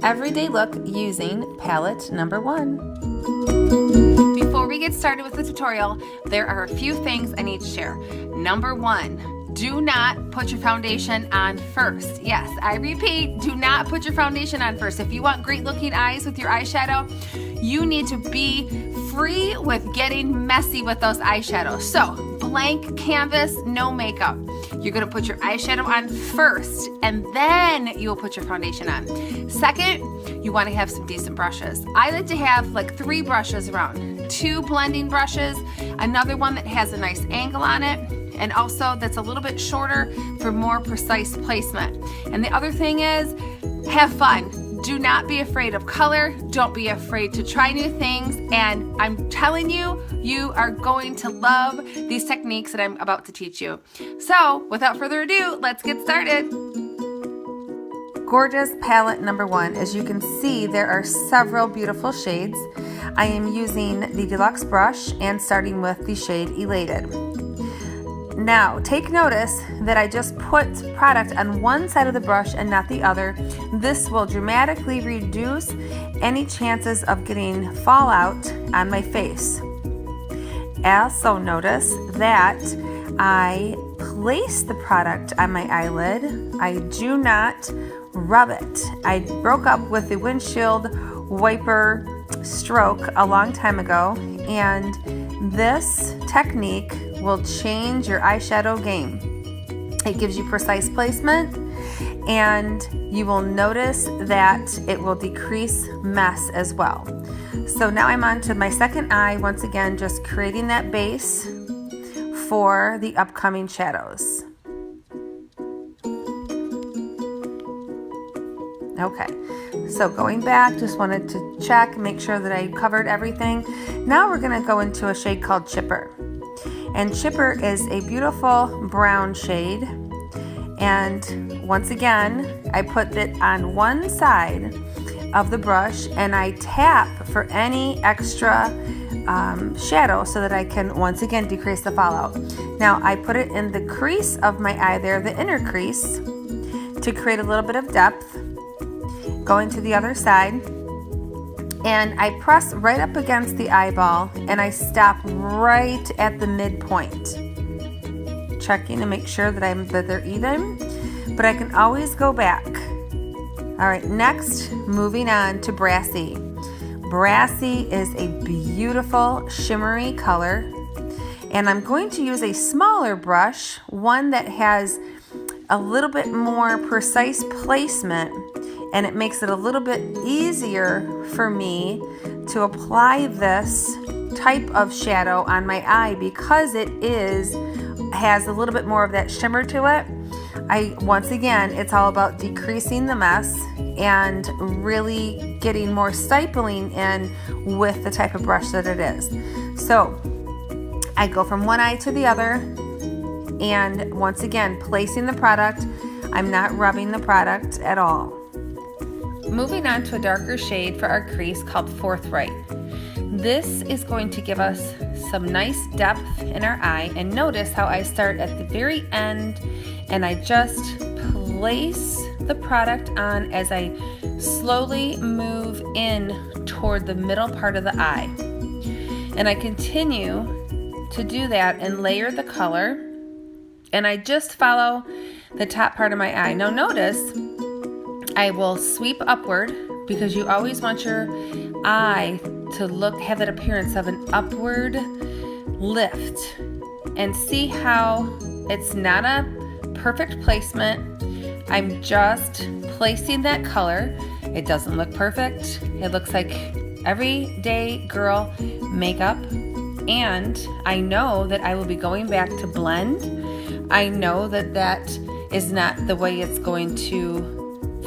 everyday look using palette number 1. Before we get started with the tutorial, there are a few things I need to share. Number 1, do not put your foundation on first. Yes, I repeat, do not put your foundation on first. If you want great looking eyes with your eyeshadow, you need to be free with getting messy with those eyeshadows. So, blank canvas, no makeup. You're gonna put your eyeshadow on first, and then you'll put your foundation on. Second, you wanna have some decent brushes. I like to have like 3 brushes around. 2 blending brushes, another one that has a nice angle on it, and also that's a little bit shorter for more precise placement. And the other thing is, have fun. Do not be afraid of color. Don't be afraid to try new things. And I'm telling you, you are going to love these techniques that I'm about to teach you. So without further ado, let's get started. Gorgeous palette number 1. As you can see, there are several beautiful shades. I am using the Deluxe brush and starting with the shade Elated. Now, take notice that I just put product on one side of the brush and not the other. This will dramatically reduce any chances of getting fallout on my face. Also notice that I place the product on my eyelid. I do not rub it. I broke up with the windshield wiper stroke a long time ago, and this technique will change your eyeshadow game. It gives you precise placement, and you will notice that it will decrease mess as well. So now I'm on to my second eye, once again just creating that base for the upcoming shadows. Okay, so going back, just wanted to check, make sure that I covered everything. Now we're gonna go into a shade called Chipper. And Chipper is a beautiful brown shade. And once again, I put it on one side of the brush and I tap for any extra shadow so that I can once again decrease the fallout. Now I put it in the crease of my eye there, the inner crease, to create a little bit of depth. Going to the other side, and I press right up against the eyeball and I stop right at the midpoint, checking to make sure that they're even, but I can always go back. All right, next, moving on to Brassy. Brassy is a beautiful shimmery color, and I'm going to use a smaller brush, one that has a little bit more precise placement, and it makes it a little bit easier for me to apply this type of shadow on my eye because it has a little bit more of that shimmer to it. Once again, it's all about decreasing the mess and really getting more stippling in with the type of brush that it is. So I go from one eye to the other, and once again, placing the product. I'm not rubbing the product at all. Moving on to a darker shade for our crease called Forthright. This is going to give us some nice depth in our eye, and notice how I start at the very end and I just place the product on as I slowly move in toward the middle part of the eye. And I continue to do that and layer the color, and I just follow the top part of my eye. Now notice I will sweep upward because you always want your eye to have that appearance of an upward lift, and see how it's not a perfect placement. I'm just placing that color. It doesn't look perfect. It looks like everyday girl makeup, and I know that I will be going back to blend. I know that that is not the way it's going to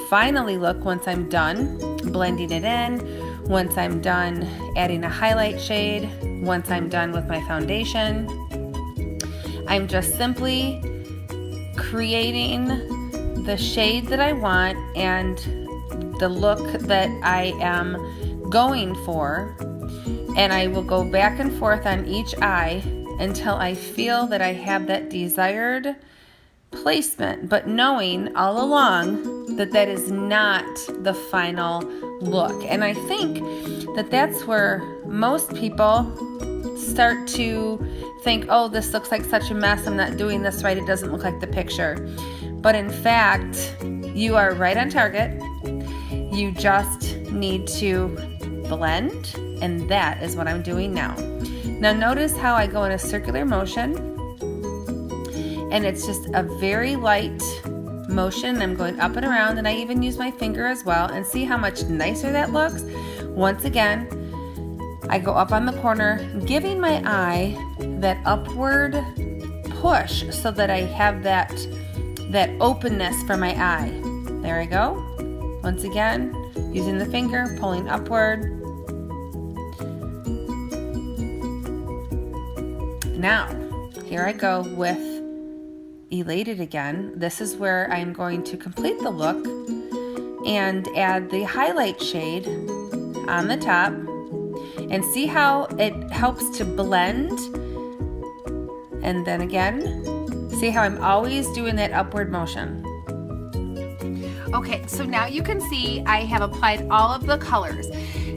finally look once I'm done blending it in, once I'm done adding a highlight shade, once I'm done with my foundation. I'm just simply creating the shade that I want and the look that I am going for, and I will go back and forth on each eye until I feel that I have that desired placement, but knowing all along that that is not the final look. And I think that that's where most people start to think, oh, this looks like such a mess, I'm not doing this right, it doesn't look like the picture. But in fact, you are right on target. You just need to blend, and that is what I'm doing now. Now notice how I go in a circular motion, and it's just a very light motion. I'm going up and around, and I even use my finger as well, and see how much nicer that looks. Once again, I go up on the corner, giving my eye that upward push so that I have that openness for my eye. There I go. Once again, using the finger, pulling upward. Now, here I go with Elated again. This is where I'm going to complete the look and add the highlight shade on the top, and see how it helps to blend. And then again, see how I'm always doing that upward motion. Okay, so now you can see I have applied all of the colors.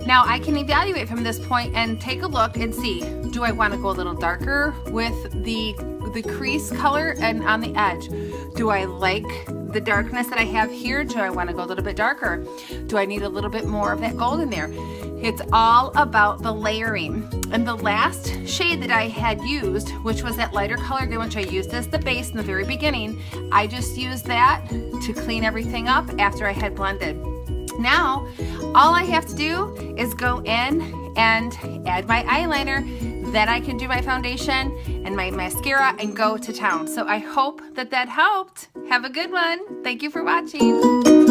Now I can evaluate from this point and take a look and see, do I want to go a little darker with the crease color and on the edge? Do I like the darkness that I have here? Do I want to go a little bit darker? Do I need a little bit more of that gold in there? It's all about the layering. And the last shade that I had used, which was that lighter color green, which I used as the base in the very beginning, I just used that to clean everything up after I had blended. Now, all I have to do is go in and add my eyeliner. Then I can do my foundation and my mascara and go to town. So I hope that helped. Have a good one. Thank you for watching.